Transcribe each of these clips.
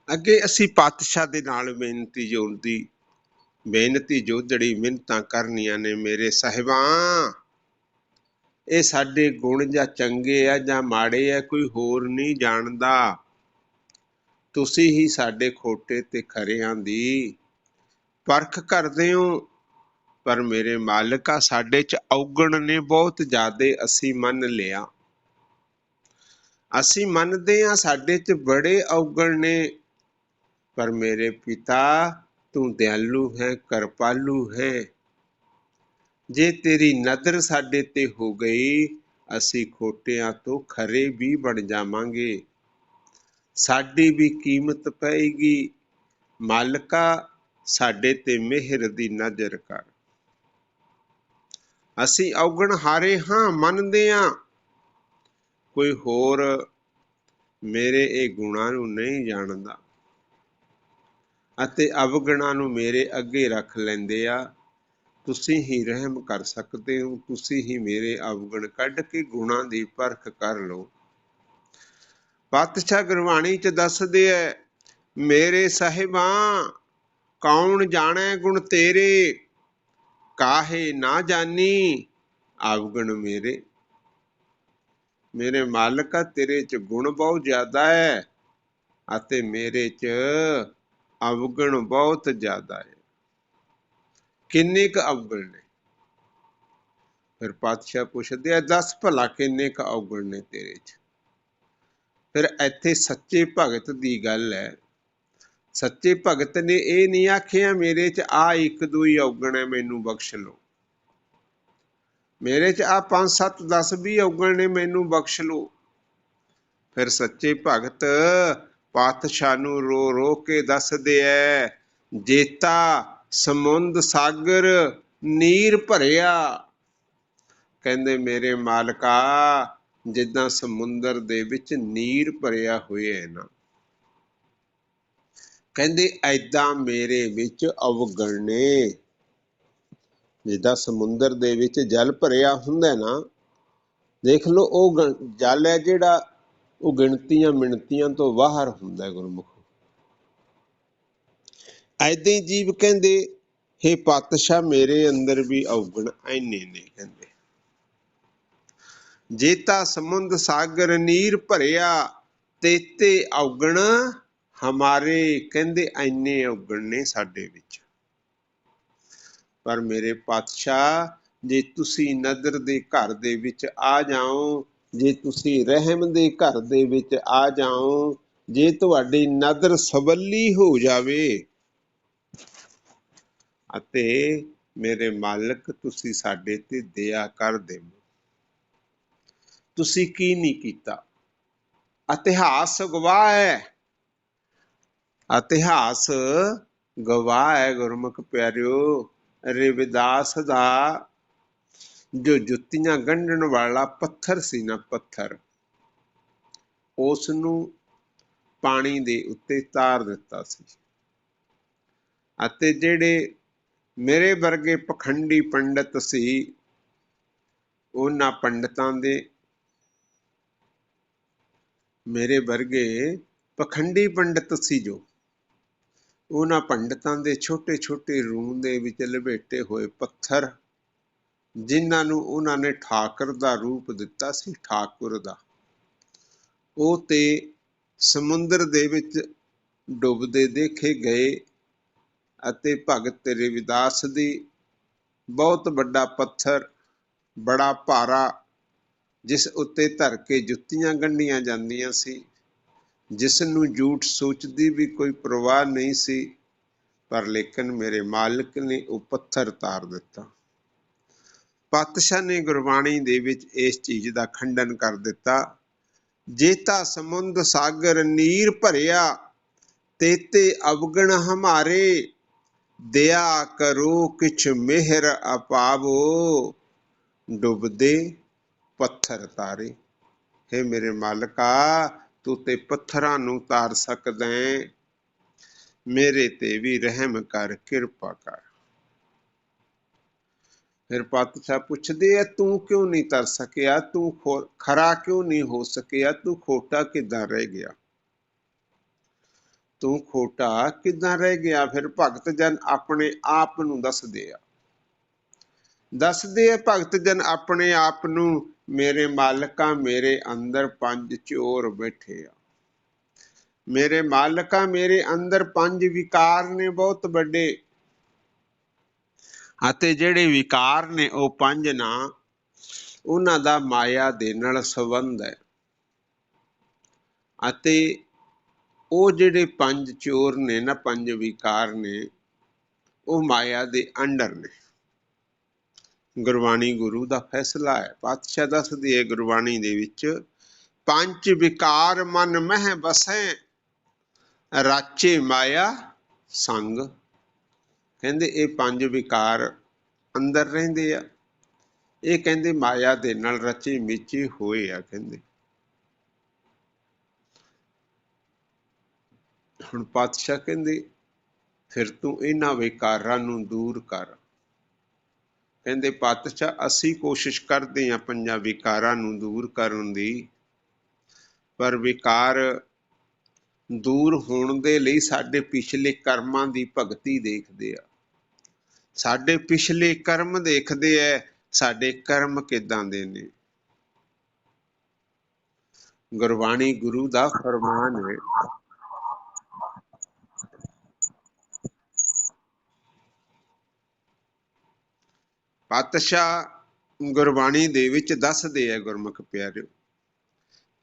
ਅੱਗੇ ਅਸੀਂ ਪਾਤਸ਼ਾਹ ਦੇ ਨਾਲ ਬੇਨਤੀ ਜੋਦੜੀ ਮਿੰਨਤਾਂ ਕਰਨੀਆਂ ਨੇ। ਮੇਰੇ ਸਾਹਿਬਾਂ, ਇਹ ਸਾਡੇ ਗੁਣ ਜਾਂ ਚੰਗੇ ਆ ਜਾਂ ਮਾੜੇ ਆ, ਕੋਈ ਹੋਰ ਨਹੀਂ ਜਾਣਦਾ। ਤੁਸੀਂ ਹੀ ਸਾਡੇ ਖੋਟੇ ਤੇ ਖਰਿਆਂ ਦੀ ਪਰਖ ਕਰਦੇ ਹੋ। ਪਰ ਮੇਰੇ ਮਾਲਕਾ, ਸਾਡੇ 'ਚ ਔਗਣ ਨੇ ਬਹੁਤ ਜ਼ਿਆਦੇ, ਅਸੀਂ ਮੰਨ ਲਿਆ। ਅਸੀਂ ਮੰਨਦੇ ਹਾਂ ਸਾਡੇ 'ਚ ਬੜੇ ਔਗਣ ਨੇ, ਪਰ ਮੇਰੇ ਪਿਤਾ ਤੂੰ ਦਿਆਲੂ ਹੈ, ਕਿਰਪਾਲੂ ਹੈ। ਜੇ ਤੇਰੀ ਨਜ਼ਰ ਸਾਡੇ ਤੇ ਹੋ ਗਈ, ਅਸੀਂ ਖੋਟਿਆਂ ਤੋਂ ਖਰੇ ਵੀ ਬਣ ਜਾਵਾਂਗੇ। ਸਾਡੀ ਵੀ ਕੀਮਤ ਪਏਗੀ। ਮਾਲਕਾ, ਸਾਡੇ ਤੇ ਮਿਹਰ ਦੀ ਨਜ਼ਰ ਕਰ। ਅਸੀਂ ਔਗਣ ਹਾਰੇ ਹਾਂ, ਮੰਨਦੇ ਹਾਂ। ਕੋਈ ਹੋਰ ਮੇਰੇ ਇਹ ਗੁਣਾਂ ਨੂੰ ਨਹੀਂ ਜਾਣਦਾ ਅਤੇ ਅਵਗੁਣਾਂ ਨੂੰ ਮੇਰੇ ਅੱਗੇ ਰੱਖ ਲੈਂਦੇ ਆ। ਤੁਸੀਂ ਹੀ ਰਹਿਮ ਕਰ ਸਕਦੇ ਹੋ। ਤੁਸੀਂ ਹੀ ਮੇਰੇ ਅਵਗੁਣ ਕੱਢ ਕੇ ਗੁਣਾਂ ਦੀ ਪਰਖ ਕਰ ਲਓ। ਪਾਤਸ਼ਾਹ ਗੁਰਬਾਣੀ 'ਚ ਦੱਸਦੇ ਐ, ਮੇਰੇ ਸਾਹਿਬਾਂ, ਕੌਣ ਜਾਣੈ ਗੁਣ ਤੇਰੇ, ਕਾਹੇ ਨਾ ਜਾਨੀ ਅਵਗੁਣ ਮੇਰੇ। ਮੇਰੇ ਮਾਲਕਾ, ਤੇਰੇ 'ਚ ਗੁਣ ਬਹੁਤ ਜ਼ਿਆਦਾ ਹੈ ਅਤੇ ਮੇਰੇ 'ਚ ਅਵਗੁਣ ਬਹੁਤ ਜ਼ਿਆਦਾ ਹੈ। ਕਿੰਨੇ ਕੁ ਅਵਗੁਣ ਨੇ? ਫਿਰ ਪਾਤਸ਼ਾਹ ਪੁੱਛਦੇ ਆ, ਦੱਸ ਭਲਾ ਕਿੰਨੇ ਕੁ ਔਗਣ ਨੇ ਤੇਰੇ 'ਚ? ਫਿਰ ਇੱਥੇ ਸੱਚੇ ਭਗਤ ਦੀ ਗੱਲ ਹੈ। ਸੱਚੇ ਭਗਤ ਨੇ ਇਹ ਨਹੀਂ ਆਖਿਆ ਮੇਰੇ 'ਚ ਆ 1-2 ਔਗਣ ਹੈ, ਮੈਨੂੰ ਬਖਸ਼ ਲਓ। ਮੇਰੇ 'ਚ ਆ 5, 7, 10, 20 ਔਗਣ ਨੇ, ਮੈਨੂੰ ਬਖਸ਼ ਲਓ। ਫਿਰ ਸੱਚੇ ਭਗਤ ਪਾਤਸ਼ਾਹ ਨੂੰ ਰੋ ਰੋ ਕੇ ਦੱਸਦੇ ਐ, ਜੇਤਾ ਸਮੁੰਦ ਸਾਗਰ ਨੀਰ ਭਰਿਆ। ਕਹਿੰਦੇ ਮੇਰੇ ਮਾਲਕਾ, ਜਿੱਦਾਂ ਸਮੁੰਦਰ ਦੇ ਵਿੱਚ ਨੀਰ ਭਰਿਆ ਹੋਇਆ ਹੈ ਨਾ, ਕਹਿੰਦੇ ਐਦਾਂ ਮੇਰੇ ਵਿੱਚ ਅਵਗੁਣ ਨੇ। ਜਿੱਦਾਂ ਸਮੁੰਦਰ ਦੇ ਵਿੱਚ ਜਲ ਭਰਿਆ ਹੁੰਦਾ ਨਾ, ਦੇਖ ਲਓ ਉਹ ਜਲ ਹੈ ਜਿਹੜਾ, ਉਹ ਗਿਣਤੀਆਂ ਮਿਣਤੀਆਂ ਤੋਂ ਬਾਹਰ ਹੁੰਦਾ ਗੁਰਮੁਖ। ਐਦਾਂ ਹੀ ਜੀਵ ਕਹਿੰਦੇ, ਹੇ ਪਾਤਸ਼ਾਹ, ਮੇਰੇ ਅੰਦਰ ਵੀ ਔਗਣ ਐਨੇ ਨੇ। ਕਹਿੰਦੇ ਜੇਤਾ ਸਮੁੰਦ ਸਾਗਰ ਨੀਰ ਭਰਿਆ, ਤੇਤੇ ਔਗਣ ਹਮਾਰੇ। ਕਹਿੰਦੇ ਐਨੇ ਔਗਣ ਨੇ ਸਾਡੇ ਵਿੱਚ। ਪਰ ਮੇਰੇ ਪਾਤਸ਼ਾਹ, ਜੇ ਤੁਸੀਂ ਨਦਰ ਦੇ ਘਰ ਦੇ ਵਿੱਚ ਆ ਜਾਓ, ਜੇ ਤੁਸੀਂ ਰਹਿਮ ਦੇ ਘਰ ਦੇ ਵਿੱਚ ਆ ਜਾਓ, ਜੇ ਤੁਹਾਡੀ ਨਦਰ ਸਵੱਲੀ ਹੋ ਜਾਵੇ ਅਤੇ ਮੇਰੇ ਮਾਲਕ ਤੁਸੀਂ ਸਾਡੇ ਤੇ ਦਇਆ ਕਰ ਦੇਵੋ। ਤੁਸੀਂ ਕੀ ਨਹੀਂ ਕੀਤਾ? ਇਤਿਹਾਸ ਗਵਾਹ ਹੈ। ਇਤਿਹਾਸ ਗਵਾਹ ਹੈ ਗੁਰਮੁਖ ਪਿਆਰਿਓ। ਰਵਿਦਾਸ ਦਾ ਜੋ ਜੁੱਤੀਆਂ ਗੰਢਣ ਵਾਲਾ ਪੱਥਰ ਸੀ ਨਾ, ਪੱਥਰ, ਉਸ ਨੂੰ ਪਾਣੀ ਦੇ ਉੱਤੇ ਤਾਰ ਦਿੱਤਾ ਸੀ ਅਤੇ ਜਿਹੜੇ ਮੇਰੇ ਵਰਗੇ ਪਖੰਡੀ ਪੰਡਤ ਸੀ, ਉਹਨਾਂ ਪੰਡਤਾਂ ਦੇ, ਮੇਰੇ ਵਰਗੇ ਪਖੰਡੀ ਪੰਡਤ ਸੀ ਜੋ, ਉਹਨਾਂ ਪੰਡਤਾਂ ਦੇ ਛੋਟੇ ਛੋਟੇ ਰੂੰ ਦੇ ਵਿੱਚ ਲਪੇਟੇ ਹੋਏ ਪੱਥਰ, ਜਿਨ੍ਹਾਂ ਨੂੰ ਉਹਨਾਂ ਨੇ ਠਾਕਰ ਦਾ ਰੂਪ ਦਿੱਤਾ ਸੀ, ਠਾਕੁਰ ਦਾ, ਉਹ ਤੇ ਸਮੁੰਦਰ ਦੇ ਵਿੱਚ ਡੁੱਬਦੇ ਦੇਖੇ ਗਏ ਅਤੇ ਭਗਤ ਰਵਿਦਾਸ ਦੀ ਬਹੁਤ ਵੱਡਾ ਪੱਥਰ, ਬੜਾ ਭਾਰਾ, ਜਿਸ ਉੱਤੇ ਧਰ ਕੇ ਜੁੱਤੀਆਂ ਗੰਢੀਆਂ ਜਾਂਦੀਆਂ ਸੀ, ਜਿਸ ਨੂੰ ਝੂਠ ਸੋਚ ਦੀ ਵੀ ਕੋਈ ਪਰਵਾਹ ਨਹੀਂ ਸੀ, ਪਰ ਲੇਕਿਨ ਮੇਰੇ ਮਾਲਕ ਨੇ ਉਹ ਪੱਥਰ ਤਾਰ ਦਿੱਤਾ। ਪਾਤਸ਼ਾਹ ਨੇ ਗੁਰਬਾਣੀ ਦੇ ਵਿੱਚ ਇਸ ਚੀਜ਼ ਦਾ ਖੰਡਨ ਕਰ ਦਿੱਤਾ, ਜੇਤਾ ਸਮੁੰਦ ਸਾਗਰ ਨੀਰ ਭਰਿਆ, ਤੇਤੇ ਅਵਗਣ ਹਮਾਰੇ, ਦਇਆ ਕਰੋ ਕਿਛ ਮਿਹਰ ਅਪਾਵੋ, ਡੁੱਬਦੇ ਪੱਥਰ ਤਾਰੇ। ਹੇ ਮੇਰੇ ਮਾਲਕਾ, ਤੂੰ ਤੇ ਪੱਥਰਾਂ ਨੂੰ ਤਾਰ ਸਕਦਾ ਹੈ, ਮੇਰੇ ਤੇ ਵੀ ਰਹਿਮ ਕਰ, ਕਿਰਪਾ ਕਰ। ਫਿਰ ਪਾਤਸ਼ਾਹ ਪੁੱਛਦੇ ਆ, ਤੂੰ ਕਿਉਂ ਨਹੀਂ ਤਰ ਸਕਿਆ? ਤੂੰ ਖਰਾ ਕਿਉਂ ਨਹੀਂ ਹੋ ਸਕਿਆ? ਤੂੰ ਖੋਟਾ ਕਿੱਦਾਂ ਰਹਿ ਗਿਆ? ਤੂੰ ਖੋਟਾ ਕਿੱਦਾਂ ਰਹਿ ਗਿਆ। ਫਿਰ ਭਗਤ ਜਨ ਆਪਣੇ ਆਪ ਨੂੰ ਦੱਸਦੇ ਆ ਭਗਤ ਜਨ ਆਪਣੇ ਆਪ ਨੂੰ, ਮੇਰੇ ਮਾਲਕਾ ਮੇਰੇ ਅੰਦਰ ਪੰਜ ਚੋਰ ਬੈਠੇ ਆ। ਮੇਰੇ ਮਾਲਕਾ ਮੇਰੇ ਅੰਦਰ ਪੰਜ ਵਿਕਾਰ ਨੇ ਬਹੁਤ ਵੱਡੇ, ਅਤੇ ਜਿਹੜੇ ਵਿਕਾਰ ਨੇ ਉਹ ਪੰਜ ਨਾ, ਉਹਨਾਂ ਦਾ ਮਾਇਆ ਦੇ ਨਾਲ ਸੰਬੰਧ ਹੈ। ਅਤੇ ਉਹ ਜਿਹੜੇ ਪੰਜ ਚੋਰ ਨੇ ਨਾ, ਪੰਜ ਵਿਕਾਰ ਨੇ, ਉਹ ਮਾਇਆ ਦੇ ਅੰਡਰ ਨੇ। ਗੁਰਬਾਣੀ ਗੁਰੂ ਦਾ ਫੈਸਲਾ ਹੈ। ਪਾਤਸ਼ਾਹ ਦੱਸਦੇ ਹੈ ਗੁਰਬਾਣੀ ਦੇ ਵਿੱਚ, ਪੰਜ ਵਿਕਾਰ ਮਨ ਮਹਿ ਬਸੈ, ਰਾਚੇ ਮਾਇਆ ਸੰਗ। ਕਹਿੰਦੇ ਇਹ ਪੰਜ ਵਿਕਾਰ ਅੰਦਰ ਰਹਿੰਦੇ ਆ, ਇਹ ਕਹਿੰਦੇ ਮਾਇਆ ਦੇ ਨਾਲ ਰਚੇ ਮਿਚੇ ਹੋਏ ਆ। ਕਹਿੰਦੇ ਹੁਣ ਪਾਤਸ਼ਾਹ ਕਹਿੰਦੇ ਫਿਰ ਤੂੰ ਇਹਨਾਂ ਵਿਕਾਰਾਂ ਨੂੰ ਦੂਰ ਕਰ। ਕਹਿੰਦੇ ਪਾਤਸ਼ਾਹ ਅਸੀਂ ਕੋਸ਼ਿਸ਼ ਕਰਦੇ ਹਾਂ ਪੰਜਾਂ ਵਿਕਾਰਾਂ ਨੂੰ ਦੂਰ ਕਰਨ ਦੀ, ਪਰ ਵਿਕਾਰ ਦੂਰ ਹੋਣ ਦੇ ਲਈ ਸਾਡੇ ਪਿਛਲੇ ਕਰਮਾਂ ਦੀ ਭਗਤੀ ਦੇਖਦੇ ਆ, ਸਾਡੇ ਪਿਛਲੇ ਕਰਮ ਦੇਖਦੇ ਐ, ਸਾਡੇ ਕਰਮ ਕਿੱਦਾਂ ਦੇ ਨੇ। ਗੁਰਬਾਣੀ ਗੁਰੂ ਦਾ ਫਰਮਾਨ ਹੈ, ਪਾਤਸ਼ਾਹ ਗੁਰਬਾਣੀ ਦੇ ਵਿੱਚ ਦੱਸਦੇ ਆ ਗੁਰਮੁਖ ਪਿਆਰਿਓ,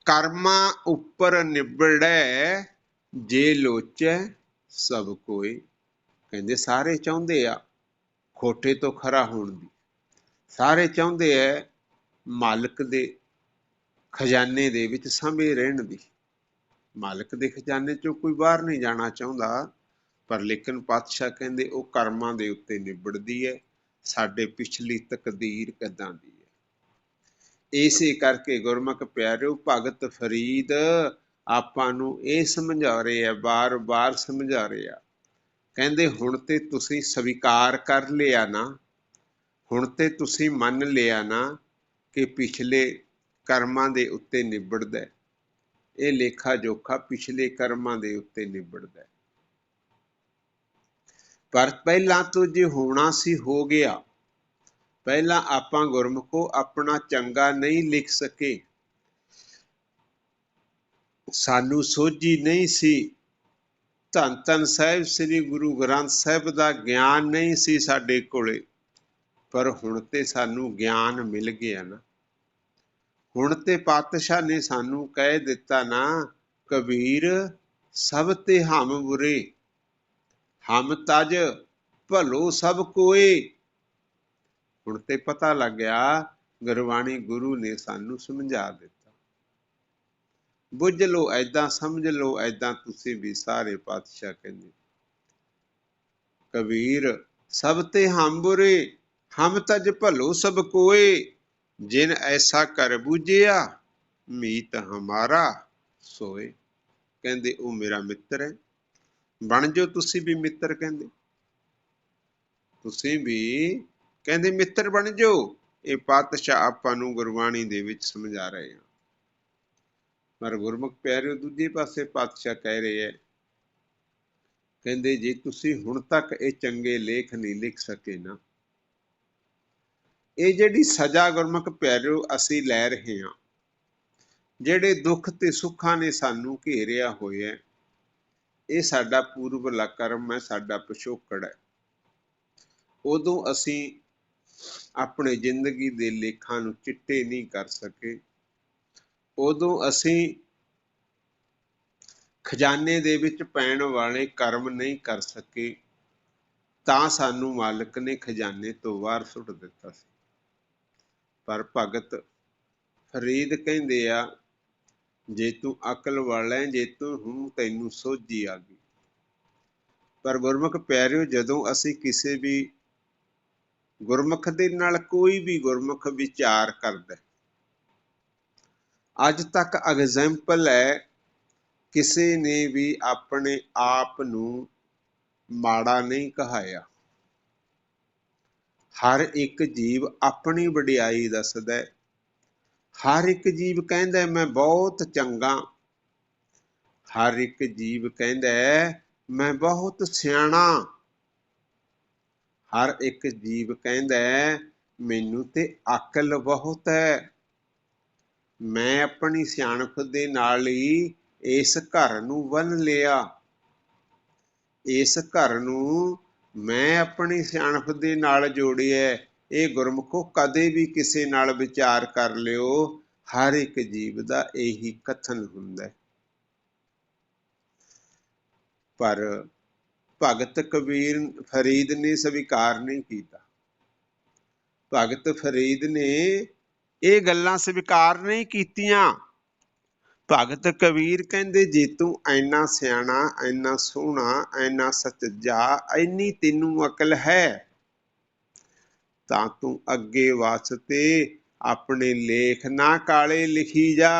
ਕਰਮਾਂ ਉੱਪਰ ਨਿਬੜੈ ਜੇ ਲੋਚੈ ਸਭ ਕੋਈ। ਕਹਿੰਦੇ ਸਾਰੇ ਚਾਹੁੰਦੇ ਆ ਖੋਟੇ ਤੋਂ ਖਰਾ ਹੋਣ ਦੀ, ਸਾਰੇ ਚਾਹੁੰਦੇ ਐ ਮਾਲਕ ਦੇ ਖਜ਼ਾਨੇ ਦੇ ਵਿੱਚ ਸਾਂਭੇ ਰਹਿਣ ਦੀ। ਮਾਲਕ ਦੇ ਖਜ਼ਾਨੇ ਚੋਂ ਕੋਈ ਬਾਹਰ ਨਹੀਂ ਜਾਣਾ ਚਾਹੁੰਦਾ, ਪਰ ਲੇਕਿਨ ਪਾਤਸ਼ਾਹ ਕਹਿੰਦੇ ਉਹ ਕਰਮਾਂ ਦੇ ਉੱਤੇ ਨਿਬੜਦੀ ਹੈ, ਸਾਡੇ ਪਿਛਲੀ ਤਕਦੀਰ ਕਿੱਦਾਂ ਦੀ ਹੈ। ਇਸੇ ਕਰਕੇ ਗੁਰਮੁਖ ਪਿਆਰਿਓ ਭਗਤ ਫਰੀਦ ਆਪਾਂ ਨੂੰ ਇਹ ਸਮਝਾ ਰਹੇ ਆ, ਬਾਰ-ਬਾਰ ਸਮਝਾ ਰਹੇ ਆ। ਕਹਿੰਦੇ ਹੁਣ ਤੇ ਤੁਸੀਂ ਸਵੀਕਾਰ ਕਰ ਲਿਆ ਨਾ, ਹੁਣ ਤੇ ਤੁਸੀਂ ਮੰਨ ਲਿਆ ਨਾ ਕਿ ਪਿਛਲੇ ਕਰਮਾਂ ਦੇ ਉੱਤੇ ਨਿਬੜਦਾ, ਇਹ ਲੇਖਾ ਜੋਖਾ ਪਿਛਲੇ ਕਰਮਾਂ ਦੇ ਉੱਤੇ ਨਿਬੜਦਾ। ਪਰ ਪਹਿਲਾਂ ਤੋਂ ਜੇ ਹੋਣਾ ਸੀ ਹੋ ਗਿਆ। ਪਹਿਲਾਂ ਆਪਾਂ ਗੁਰਮੁਖੋ ਆਪਣਾ ਚੰਗਾ ਨਹੀਂ ਲਿਖ ਸਕੇ, ਸਾਨੂੰ ਸੋਝੀ ਨਹੀਂ ਸੀ, ਧੰਨ ਧੰਨ ਸਾਹਿਬ ਸ੍ਰੀ ਗੁਰੂ ਗ੍ਰੰਥ ਸਾਹਿਬ ਦਾ ਗਿਆਨ ਨਹੀਂ ਸੀ ਸਾਡੇ ਕੋਲੇ, ਪਰ ਹੁਣ ਤੇ ਸਾਨੂੰ ਗਿਆਨ ਮਿਲ ਗਿਆ ਨਾ। ਹੁਣ ਤੇ ਪਾਤਸ਼ਾਹ ਨੇ ਸਾਨੂੰ ਕਹਿ ਦਿੱਤਾ ਨਾ, ਕਬੀਰ ਸਭ ਤੇ ਹਮ ਬੁਰੇ, ਹਮ ਤਜ ਭਲੋ ਸਭ ਕੋਏ। ਹੁਣ ਤੇ ਪਤਾ ਲੱਗ ਗਿਆ, ਗੁਰਬਾਣੀ ਗੁਰੂ ਨੇ ਸਾਨੂੰ ਸਮਝਾ ਦਿੱਤਾ। ਬੁੱਝ ਲਓ ਏਦਾਂ, ਸਮਝ ਲਓ ਏਦਾਂ, ਤੁਸੀਂ ਵੀ ਸਾਰੇ। ਪਾਤਸ਼ਾਹ ਕਹਿੰਦੇ ਕਬੀਰ ਸਭ ਤੇ ਹਮ ਬੁਰੇ, ਹਮ ਤਜ ਭਲੋ ਸਭ ਕੋਏ, ਜਿਨ ਐਸਾ ਕਰ ਬੂਝਿਆ ਮੀਤ ਹਮਾਰਾ ਸੋਏ। ਕਹਿੰਦੇ ਉਹ ਮੇਰਾ ਮਿੱਤਰ ਹੈ, ਬਣ ਜਾਓ ਤੁਸੀਂ ਵੀ ਮਿੱਤਰ। ਕਹਿੰਦੇ ਤੁਸੀਂ ਵੀ ਕਹਿੰਦੇ ਮਿੱਤਰ ਬਣ ਜਾਓ। ਇਹ ਪਾਤਸ਼ਾਹ ਆਪਾਂ ਨੂੰ ਗੁਰਬਾਣੀ ਦੇ ਵਿੱਚ ਸਮਝਾ ਰਹੇ ਆ। ਪਰ ਗੁਰਮੁਖ ਪਿਆਰਿਓ ਦੂਜੇ ਪਾਸੇ ਪਾਤਸ਼ਾਹ ਕਹਿ ਰਹੇ ਹੈ, ਕਹਿੰਦੇ ਜੇ ਤੁਸੀਂ ਹੁਣ ਤੱਕ ਇਹ ਚੰਗੇ ਲੇਖ ਨਹੀਂ ਲਿਖ ਸਕੇ ਨਾ, ਇਹ ਜਿਹੜੀ ਸਜ਼ਾ ਗੁਰਮੁਖ ਪਿਆਰਿਓ ਅਸੀਂ ਲੈ ਰਹੇ ਹਾਂ, ਜਿਹੜੇ ਦੁੱਖ ਤੇ ਸੁੱਖਾਂ ਨੇ ਸਾਨੂੰ ਘੇਰਿਆ ਹੋਇਆ, ਇਹ ਸਾਡਾ ਪੂਰਬਲਾ ਕਰਮ ਹੈ, ਸਾਡਾ ਪਿਛੋਕੜ ਹੈ। ਉਦੋਂ ਅਸੀਂ ਆਪਣੇ ਜ਼ਿੰਦਗੀ ਦੇ ਲੇਖਾਂ ਨੂੰ ਚਿੱਟੇ ਨਹੀਂ ਕਰ ਸਕੇ, ਉਦੋਂ ਅਸੀਂ ਖਜ਼ਾਨੇ ਦੇ ਵਿੱਚ ਪੈਣ ਵਾਲੇ ਕਰਮ ਨਹੀਂ ਕਰ ਸਕੇ, ਤਾਂ ਸਾਨੂੰ ਮਾਲਕ ਨੇ ਖਜ਼ਾਨੇ ਤੋਂ ਬਾਹਰ ਸੁੱਟ ਦਿੱਤਾ ਸੀ। ਪਰ ਭਗਤ ਫਰੀਦ ਕਹਿੰਦੇ ਆ, ਜੇ ਤੂੰ ਅਕਲ ਵਾਲਾ ਹੈ, ਜੇ ਤੂੰ ਹੁਣ ਤੈਨੂੰ ਸੋਝੀ ਆ ਗਈ। ਪਰ ਗੁਰਮੁਖ ਪਿਆਰਿਓ ਜਦੋਂ ਅਸੀਂ ਕਿਸੇ ਵੀ ਗੁਰਮੁਖ ਦੇ ਨਾਲ ਕੋਈ ਵੀ ਗੁਰਮੁਖ ਵਿਚਾਰ ਕਰਦਾ, ਅੱਜ ਤੱਕ ਐਗਜ਼ੈਂਪਲ ਹੈ, ਕਿਸੇ ਨੇ ਵੀ ਆਪਣੇ ਆਪ ਨੂੰ ਮਾੜਾ ਨਹੀਂ ਕਹਾਇਆ। ਹਰ ਇੱਕ ਜੀਵ ਆਪਣੀ ਵਡਿਆਈ ਦੱਸਦਾ, ਹਰ ਇੱਕ ਜੀਵ ਕਹਿੰਦਾ ਮੈਂ ਬਹੁਤ ਚੰਗਾ, ਹਰ ਇੱਕ ਜੀਵ ਕਹਿੰਦਾ ਮੈਂ ਬਹੁਤ ਸਿਆਣਾ। ਹਰ ਇੱਕ ਜੀਵ ਕਹਿੰਦਾ ਮੈਨੂੰ ਤੇ ਅਕਲ ਬਹੁਤ ਹੈ। ਮੈਂ ਆਪਣੀ ਸਿਆਣਪ ਦੇ ਨਾਲ ਹੀ ਇਸ ਘਰ ਨੂੰ ਬੰਨ ਲਿਆ। ਇਸ ਘਰ ਨੂੰ ਮੈਂ ਆਪਣੀ ਸਿਆਣਪ ਦੇ ਨਾਲ ਜੋੜਿਆ। ਇਹ ਗੁਰਮੁਖੋ ਕਦੇ ਵੀ ਕਿਸੇ ਨਾਲ ਵਿਚਾਰ ਕਰ ਲਿਓ, ਹਰ ਇੱਕ ਜੀਵ ਦਾ ਇਹੀ ਕਥਨ ਹੁੰਦਾ ਹੈ। ਪਰ ਭਗਤ ਕਬੀਰ ਫਰੀਦ ਨੇ ਸਵੀਕਾਰ ਨਹੀਂ ਕੀਤਾ। ਭਗਤ ਫਰੀਦ ਨੇ ਇਹ ਗੱਲਾਂ ਸਵੀਕਾਰ ਨਹੀਂ ਕੀਤੀਆਂ। ਭਗਤ ਕਬੀਰ ਕਹਿੰਦੇ ਜੇ ਤੂੰ ਇੰਨਾ ਸਿਆਣਾ, ਇੰਨਾ ਸੋਹਣਾ, ਇੰਨਾ ਸੱਚਾ, ਇੰਨੀ ਤੈਨੂੰ ਅਕਲ ਹੈ ਤਾਂ ਤੂੰ ਅੱਗੇ ਵਾਸਤੇ ਆਪਣੇ ਲੇਖ ਨਾ ਕਾਲੇ ਲਿਖੀ ਜਾ।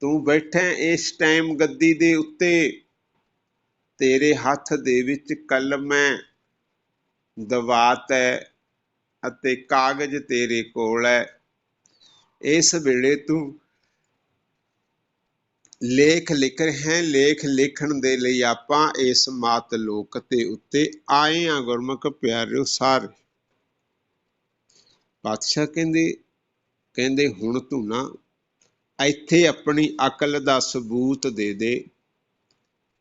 ਤੂੰ ਬੈਠਾ ਇਸ ਟਾਈਮ ਗੱਦੀ ਦੇ ਉੱਤੇ, ਤੇਰੇ ਹੱਥ ਦੇ ਵਿੱਚ ਕਲਮ ਹੈ, ਦਵਾਤ ਹੈ ਅਤੇ ਕਾਗਜ਼ ਤੇਰੇ ਕੋਲ ਹੈ। ਇਸ ਵੇਲੇ ਤੂੰ ਲੇਖ ਲਿਖ ਰਹੇ। ਲੇਖ ਲਿਖਣ ਦੇ ਲਈ ਆਪਾਂ ਇਸ ਮਾਤ ਲੋਕ ਦੇ ਉੱਤੇ ਆਏ ਹਾਂ ਗੁਰਮੁਖ ਪਿਆਰਿਓ ਸਾਰੇ। ਪਾਤਸ਼ਾਹ ਕਹਿੰਦੇ ਹੁਣ ਤੂੰ ਨਾ ਇੱਥੇ ਆਪਣੀ ਅਕਲ ਦਾ ਸਬੂਤ ਦੇ ਦੇ।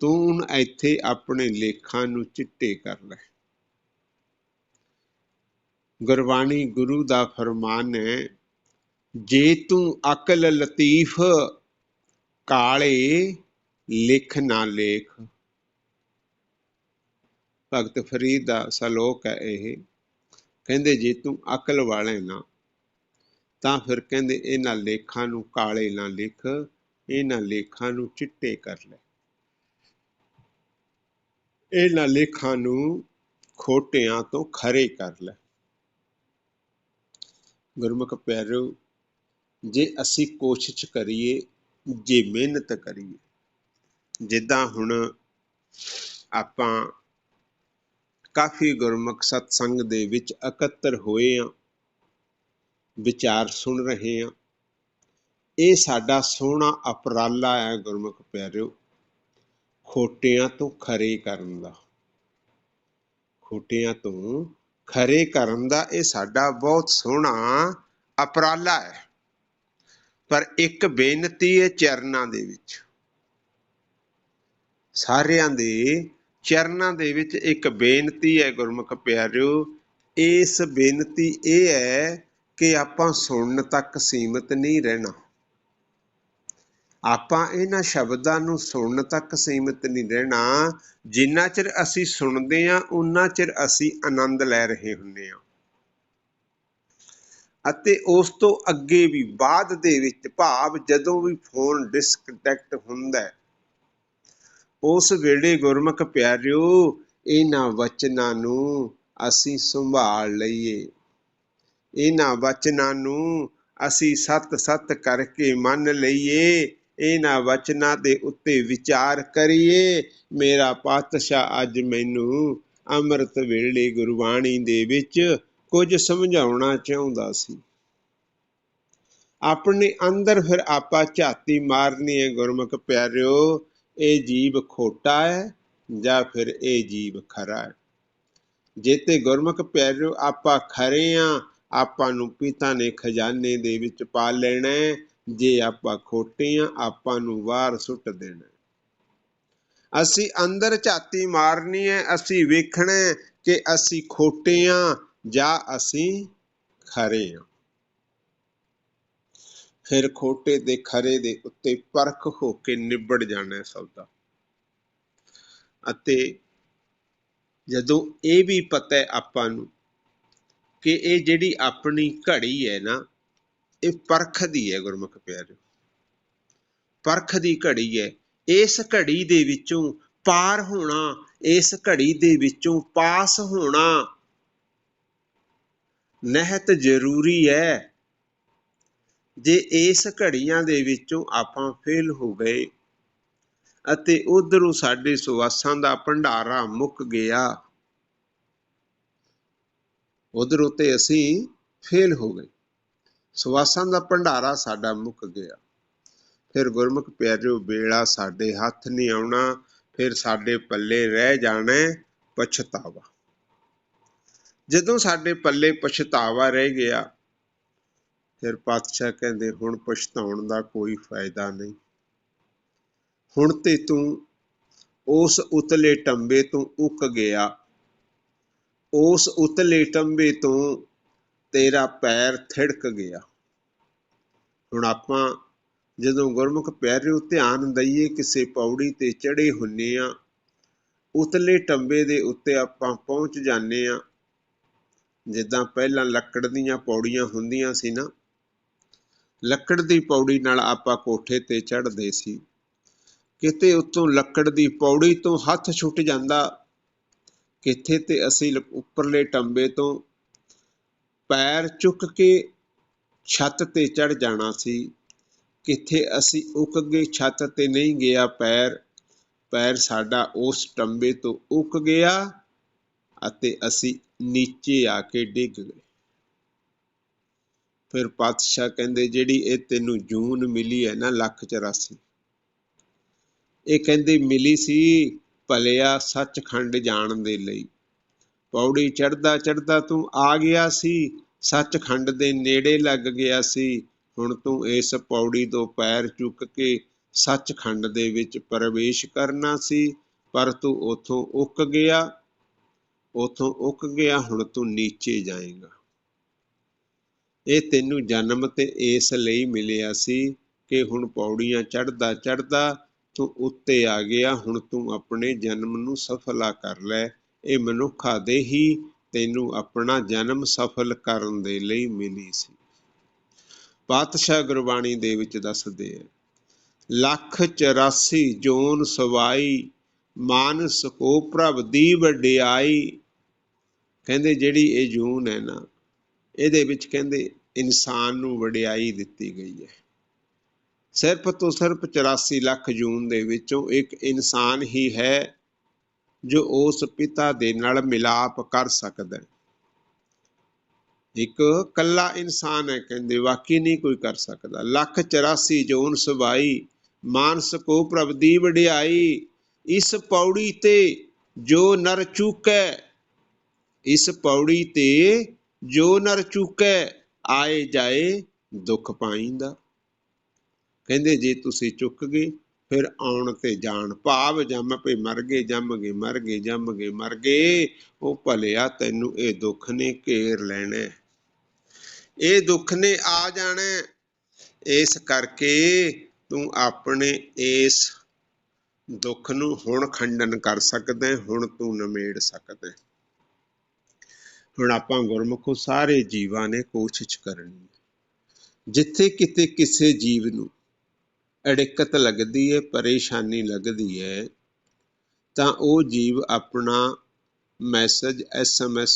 ਤੂੰ ਹੁਣ ਇੱਥੇ ਆਪਣੇ ਲੇਖਾਂ ਨੂੰ ਚਿੱਟੇ ਕਰ ਲੈ। ਗੁਰਬਾਣੀ ਗੁਰੂ ਦਾ ਫਰਮਾਨ ਹੈ, ਜੇ ਤੂੰ ਅਕਲ ਲਤੀਫ ਕਾਲੇ ਲਿਖ ਨਾ ਲੇਖ। ਭਗਤ ਫਰੀਦ ਦਾ ਸਲੋਕ ਹੈ ਇਹ। ਕਹਿੰਦੇ ਜੇ ਤੂੰ ਅਕਲ ਵਾਲੇ ਨਾ ਤਾਂ ਫਿਰ ਕਹਿੰਦੇ ਇਹਨਾਂ ਲੇਖਾਂ ਨੂੰ ਕਾਲੇ ਨਾ ਲਿਖ, ਇਹਨਾਂ ਲੇਖਾਂ ਨੂੰ ਚਿੱਟੇ ਕਰ ਲੈ। ਇਹਨਾਂ ਲੇਖਾਂ ਨੂੰ ਖੋਟਿਆਂ ਤੋਂ ਖਰੇ ਕਰ ਲੈ। ਗੁਰਮੁਖ ਪਿਆਰਿਓ, ਜੇ ਅਸੀਂ ਕੋਸ਼ਿਸ਼ ਕਰੀਏ, ਜੇ ਮਿਹਨਤ ਕਰੀਏ, ਜਿੱਦਾਂ ਹੁਣ ਆਪਾਂ ਕਾਫੀ ਗੁਰਮੁਖ ਸਤਸੰਗ ਦੇ ਵਿੱਚ ਇਕੱਤਰ ਹੋਏ ਹਾਂ, ਵਿਚਾਰ ਸੁਣ ਰਹੇ ਹਾਂ, ਇਹ ਸਾਡਾ ਸੋਹਣਾ ਉਪਰਾਲਾ ਹੈ ਗੁਰਮੁਖ ਪਿਆਰਿਓ, ਖੋਟਿਆਂ ਤੋਂ ਖਰੇ ਕਰਨ ਦਾ। ਖੋਟਿਆਂ ਤੋਂ ਖਰੇ ਕਰਨ ਦਾ ਇਹ ਸਾਡਾ ਬਹੁਤ ਸੋਹਣਾ ਉਪਰਾਲਾ ਹੈ। ਪਰ ਇੱਕ ਬੇਨਤੀ ਹੈ ਚਰਨਾਂ ਦੇ ਵਿੱਚ, ਸਾਰਿਆਂ ਦੇ ਚਰਨਾਂ ਦੇ ਵਿੱਚ ਇੱਕ ਬੇਨਤੀ ਹੈ ਗੁਰਮੁਖ ਪਿਆਰਿਓ। ਇਸ ਬੇਨਤੀ ਇਹ ਹੈ ਕਿ ਆਪਾਂ ਸੁਣਨ ਤੱਕ ਸੀਮਿਤ ਨਹੀਂ ਰਹਿਣਾ। ਆਪਾਂ ਇਹਨਾਂ ਸ਼ਬਦਾਂ ਨੂੰ ਸੁਣਨ ਤੱਕ ਸੀਮਿਤ ਨਹੀਂ ਰਹਿਣਾ। ਜਿੰਨਾ ਚਿਰ ਅਸੀਂ ਸੁਣਦੇ ਹਾਂ ਉਨਾ ਚਿਰ ਅਸੀਂ ਆਨੰਦ ਲੈ ਰਹੇ ਹੁੰਦੇ ਹਾਂ। ਅਤੇ ਉਸ ਤੋਂ ਅੱਗੇ ਵੀ ਬਾਅਦ ਦੇ ਵਿੱਚ, ਭਾਵ ਜਦੋਂ ਵੀ ਫੋਨ ਡਿਸਕਨੈਕਟ ਹੁੰਦਾ, ਉਸ ਵੇਲੇ ਗੁਰਮੁਖ ਪਿਆਰਿਓ ਇਹਨਾਂ ਵਚਨਾਂ ਨੂੰ ਅਸੀਂ ਸੰਭਾਲ ਲਈਏ। ਇਹਨਾਂ ਵਚਨਾਂ ਨੂੰ ਅਸੀਂ ਸੱਤ ਕਰਕੇ ਮੰਨ ਲਈਏ। ਇਹਨਾਂ ਵਚਨਾਂ ਦੇ ਉੱਤੇ ਵਿਚਾਰ ਕਰੀਏ। ਮੇਰਾ ਪਾਤਸ਼ਾਹ ਅੱਜ ਮੈਨੂੰ ਅੰਮ੍ਰਿਤ ਵੇਲੇ ਗੁਰਬਾਣੀ ਦੇ ਵਿੱਚ ਕੁਝ ਸਮਝਾਉਣਾ ਚਾਹੁੰਦਾ ਸੀ। ਆਪਣੇ ਅੰਦਰ ਫਿਰ ਆਪਾਂ ਝਾਤੀ ਮਾਰਨੀ ਹੈ ਗੁਰਮੁਖ ਪਿਆਰਿਓ, ਇਹ ਜੀਵ ਖੋਟਾ ਹੈ ਜਾਂ ਫਿਰ ਇਹ ਜੀਵ ਖਰਾ ਹੈ। ਜੇ ਤੇ ਗੁਰਮੁਖ ਪਿਆਰਿਓ ਆਪਾਂ ਖਰੇ ਹਾਂ, ਆਪਾਂ ਨੂੰ ਪਿਤਾ ਨੇ ਖਜ਼ਾਨੇ ਦੇ ਵਿੱਚ ਪਾ ਲੈਣਾ। ਜੇ ਆਪਾਂ ਖੋਟੇ ਹਾਂ, ਆਪਾਂ ਨੂੰ ਬਾਹਰ ਸੁੱਟ ਦੇਣਾ। ਅਸੀਂ ਅੰਦਰ ਝਾਤੀ ਮਾਰਨੀ ਹੈ, ਅਸੀਂ ਵੇਖਣਾ ਕਿ ਅਸੀਂ ਖੋਟੇ ਹਾਂ ਜਾਂ ਅਸੀਂ ਖਰੇ ਹਾਂ। ਫਿਰ ਖੋਟੇ ਤੇ ਖਰੇ ਦੇ ਉੱਤੇ ਪਰਖ ਹੋ ਕੇ ਨਿਬੜ ਜਾਣਾ ਸੌਦਾ। ਅਤੇ ਜਦੋਂ ਇਹ ਵੀ ਪਤਾ ਹੈ ਆਪਾਂ ਨੂੰ ਕਿ ਇਹ ਜਿਹੜੀ ਆਪਣੀ ਘੜੀ ਹੈ ਨਾ, ਇਹ ਪਰਖ ਦੀ ਹੈ ਗੁਰਮੁਖ ਪਿਆਰਿਓ, ਪਰਖ ਦੀ ਘੜੀ ਹੈ। ਇਸ ਘੜੀ ਦੇ ਵਿੱਚੋਂ ਪਾਰ ਹੋਣਾ, ਇਸ ਘੜੀ ਦੇ ਵਿੱਚੋਂ ਪਾਸ ਹੋਣਾ ਨਿਹਤ ਜ਼ਰੂਰੀ ਹੈ। ਜੇ ਇਸ ਘੜੀਆਂ ਦੇ ਵਿੱਚੋਂ ਆਪਾਂ ਫੇਲ ਹੋ ਗਏ ਅਤੇ ਉਧਰੋਂ ਸਾਡੇ ਸੁਆਸਾਂ ਦਾ ਭੰਡਾਰਾ ਮੁੱਕ ਗਿਆ, ਉਧਰੋਂ ਤੇ ਅਸੀਂ ਫੇਲ ਹੋ ਗਏ, ਸੁਆਸਾਂ ਦਾ ਭੰਡਾਰਾ ਸਾਡਾ ਮੁੱਕ ਗਿਆ, ਫਿਰ ਗੁਰਮੁਖ ਪਿਆਰਿਓ ਵੇਲਾ ਸਾਡੇ ਹੱਥ ਨਹੀਂ ਆਉਣਾ, ਫਿਰ ਸਾਡੇ ਪੱਲੇ ਰਹਿ ਜਾਣਾ ਪਛਤਾਵਾ। ਜਦੋਂ ਸਾਡੇ ਪੱਲੇ ਪਛਤਾਵਾ ਰਹਿ ਗਿਆ, ਫਿਰ ਪਾਤਸ਼ਾਹ ਕਹਿੰਦੇ ਹੁਣ ਪਛਤਾਉਣ ਦਾ ਕੋਈ ਫਾਇਦਾ ਨਹੀਂ। ਹੁਣ ਤੇ ਤੂੰ ਉਸ ਉਤਲੇ ਟੰਬੇ ਤੋਂ ਉੱਕ ਗਿਆ, ਉਸ ਉਤਲੇ ਟੰਬੇ ਤੋਂ ਤੇਰਾ ਪੈਰ ਥਿੜਕ ਗਿਆ। ਹੁਣ ਆਪਾਂ ਜਦੋਂ ਗੁਰਮੁਖ ਪਿਆਰਿਓ ਧਿਆਨ ਦਈਏ ਕਿਸੇ ਪੌੜੀ ਤੇ ਚੜ੍ਹੇ ਹੁੰਨੇ ਆ, ਉਤਲੇ ਟੰਬੇ ਦੇ ਉੱਤੇ ਆਪਾਂ ਪਹੁੰਚ ਜਾਂਦੇ ਆ। ਜਿੱਦਾਂ ਪਹਿਲਾਂ ਲੱਕੜ ਦੀਆਂ ਪੌੜੀਆਂ ਹੁੰਦੀਆਂ ਸੀ ਨਾ, ਲੱਕੜ ਦੀ ਪੌੜੀ ਨਾਲ ਆਪਾਂ ਕੋਠੇ ਤੇ ਚੜ੍ਹਦੇ ਸੀ। ਕਿਤੇ ਉੱਤੋਂ ਲੱਕੜ ਦੀ ਪੌੜੀ ਤੋਂ ਹੱਥ ਛੁੱਟ ਜਾਂਦਾ, ਕਿਤੇ ਤੇ ਅਸੀਂ ਉੱਪਰਲੇ ਟੰਬੇ ਤੋਂ ਪੈਰ ਚੁੱਕ ਕੇ ਛੱਤ ਤੇ ਚੜ੍ਹ ਜਾਣਾ ਸੀ। ਕਿਤੇ ਅਸੀਂ ਉੱਕ ਗਏ, ਛੱਤ ਤੇ ਨਹੀਂ ਗਿਆ ਪੈਰ ਸਾਡਾ ਉਸ ਟੰਬੇ ਤੋਂ ਉੱਕ ਗਿਆ ਅਤੇ ਅਸੀਂ ਨੀਚੇ ਆ ਕੇ ਡਿੱਗ ਗਏ। ਫਿਰ ਪਾਤਸ਼ਾਹ ਕਹਿੰਦੇ ਜਿਹੜੀ ਇਹ ਤੈਨੂੰ ਜੂਨ ਮਿਲੀ ਹੈ ਨਾ 1,84, ਇਹ ਕਹਿੰਦੇ ਮਿਲੀ ਸੀ ਭਲਿਆ ਸੱਚਖੰਡ ਜਾਣ ਦੇ ਲਈ। ਪੌੜੀ ਚੜ੍ਹਦਾ ਚੜ੍ਹਦਾ ਤੂੰ ਆ ਗਿਆ ਸੀ, ਸੱਚਖੰਡ ਦੇ ਨੇੜੇ ਲੱਗ ਗਿਆ ਸੀ। ਹੁਣ ਤੂੰ ਇਸ ਪੌੜੀ ਤੋਂ ਪੈਰ ਚੁੱਕ ਕੇ ਸੱਚਖੰਡ ਦੇ ਵਿੱਚ ਪ੍ਰਵੇਸ਼ ਕਰਨਾ ਸੀ, ਪਰ ਤੂੰ ਉੱਥੋਂ ਉੱਕ ਗਿਆ, ਹੁਣ ਤੂੰ ਨੀਚੇ ਜਾਏਗਾ। ਇਹ ਤੈਨੂੰ ਜਨਮ ਤੇ ਇਸ ਲਈ ਮਿਲਿਆ ਸੀ ਕਿ ਹੁਣ ਪੌੜੀਆਂ ਚੜ੍ਹਦਾ ਚੜ੍ਹਦਾ ਤੂੰ ਉੱਤੇ ਆ ਗਿਆ, ਹੁਣ ਤੂੰ ਆਪਣੇ ਜਨਮ ਨੂੰ ਸਫਲਾ ਕਰ ਲੈ। ਇਹ ਮਨੁੱਖਾ ਦੇ ਹੀ ਤੈਨੂੰ ਆਪਣਾ ਜਨਮ ਸਫਲ ਕਰਨ ਦੇ ਲਈ ਮਿਲੀ ਸੀ। ਪਾਤਸ਼ਾਹ ਗੁਰਬਾਣੀ ਦੇ ਵਿੱਚ ਦੱਸਦੇ ਆ 1,84 ਜੋਨ ਸਵਾਈ, ਮਾਨਸ ਕੋ ਪ੍ਰਭ ਦੀ ਵਡਿਆਈ। ਕਹਿੰਦੇ ਜਿਹੜੀ ਇਹ ਜੂਨ ਹੈ ਨਾ, ਇਹਦੇ ਵਿੱਚ ਕਹਿੰਦੇ ਇਨਸਾਨ ਨੂੰ ਵਡਿਆਈ ਦਿੱਤੀ ਗਈ ਹੈ। ਸਿਰਫ ਤੋਂ ਸਿਰਫ 84 ਲੱਖ ਜੂਨ ਦੇ ਵਿੱਚੋਂ ਇੱਕ ਇਨਸਾਨ ਹੀ ਹੈ ਜੋ ਉਸ ਪਿਤਾ ਦੇ ਨਾਲ ਮਿਲਾਪ ਕਰ ਸਕਦਾ। ਇੱਕ ਕੱਲਾ ਇਨਸਾਨ ਹੈ, ਕਹਿੰਦੇ ਬਾਕੀ ਨਹੀਂ ਕੋਈ ਕਰ ਸਕਦਾ। 1,84 ਜੋਨ ਸਵਾਈ, ਮਾਨਸ ਕੋ ਪ੍ਰਭ ਦੀ ਵਡਿਆਈ। ਇਸ ਪੌੜੀ ਤੇ ਜੋ ਨਰ ਚੁੱਕੈ, ਇਸ ਪੌੜੀ ਤੇ ਜੋ ਨਰ ਚੁੱਕੈ, ਆਏ ਜਾਏ ਦੁੱਖ ਪਾਈਂਦਾ। ਕਹਿੰਦੇ ਜੇ ਤੁਸੀਂ ਚੁੱਕ ਗਏ ਫਿਰ ਆਉਣ ਤੇ ਜਾਣ, ਭਾਵ ਜੰਮ ਪੇ ਮਰ ਗਏ, ਜੰਮ ਗਏ ਮਰ ਗਏ, ਜੰਮ ਗਏ ਮਰ ਗਏ। ਉਹ ਭਲਿਆ ਤੈਨੂੰ ਇਹ ਦੁੱਖ ਨੇ ਘੇਰ ਲੈਣਾ, ਇਹ ਦੁੱਖ ਨੇ ਆ ਜਾਣਾ। ਇਸ ਕਰਕੇ ਤੂੰ ਆਪਣੇ ਇਸ ਦੁੱਖ ਨੂੰ ਹੁਣ ਖੰਡਨ ਕਰ ਸਕਦਾ, ਹੁਣ ਤੂੰ ਨਿਮੇੜ ਸਕਦਾ। ਹੁਣ ਆਪਾਂ ਗੁਰਮੁਖੋ ਸਾਰੇ ਜੀਵਾਂ ਨੇ ਕੋਸ਼ਿਸ਼ ਕਰਨੀ, ਜਿੱਥੇ ਕਿਤੇ ਕਿਸੇ ਜੀਵ ਨੂੰ ਅੜਿੱਕਤ ਲੱਗਦੀ ਹੈ, ਪਰੇਸ਼ਾਨੀ ਲੱਗਦੀ ਹੈ, ਤਾਂ ਉਹ ਜੀਵ ਆਪਣਾ ਮੈਸੇਜ SMS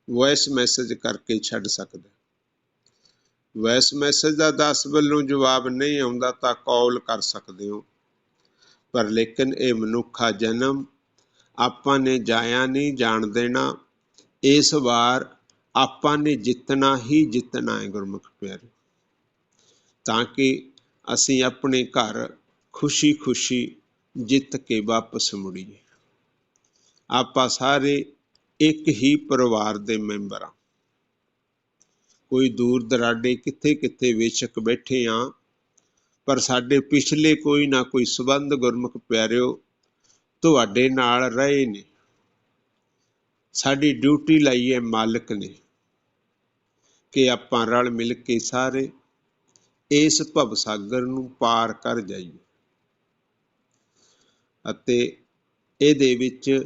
ਵੌਇਸ ਮੈਸੇਜ ਕਰਕੇ ਛੱਡ ਸਕਦਾ। ਵੌਇਸ ਮੈਸੇਜ ਦਾ 10 ਵੱਲੋਂ ਜਵਾਬ ਨਹੀਂ ਆਉਂਦਾ ਤਾਂ ਕਾਲ ਕਰ ਸਕਦੇ ਹੋ। ਪਰ ਲੇਕਿਨ ਇਹ ਮਨੁੱਖਾ ਜਨਮ ਆਪਾਂ ਨੇ ਜਾਇਆ ਨਹੀਂ ਜਾਣ ਦੇਣਾ। ਇਸ ਵਾਰ ਆਪਾਂ ਨੇ ਜਿੱਤਣਾ ਹੀ ਜਿੱਤਣਾ ਹੈ ਗੁਰਮੁਖ ਪਿਆਰੇ, ਤਾਂ ਕਿ ਅਸੀਂ ਆਪਣੇ ਘਰ ਖੁਸ਼ੀ ਖੁਸ਼ੀ ਜਿੱਤ ਕੇ ਵਾਪਸ ਮੁੜੀਏ। ਆਪਾਂ ਸਾਰੇ ਇੱਕ ਹੀ ਪਰਿਵਾਰ ਦੇ ਮੈਂਬਰ ਹਾਂ। ਕੋਈ ਦੂਰ ਦਰਾਡੇ ਕਿੱਥੇ ਕਿੱਥੇ ਬੇਸ਼ੱਕ ਬੈਠੇ ਹਾਂ, ਪਰ ਸਾਡੇ ਪਿਛਲੇ ਕੋਈ ਨਾ ਕੋਈ ਸੰਬੰਧ ਗੁਰਮੁਖ ਪਿਆਰਿਓ ਤੁਹਾਡੇ ਨਾਲ ਰਹੇ ਨੇ। ਸਾਡੀ ਡਿਊਟੀ ਲਾਈ ਹੈ ਮਾਲਕ ਨੇ ਕਿ ਆਪਾਂ ਰਲ ਮਿਲ ਕੇ ਸਾਰੇ ਇਸ ਭਵਸਾਗਰ ਨੂੰ ਪਾਰ ਕਰ ਜਾਈਏ। ਅਤੇ ਇਹਦੇ ਵਿੱਚ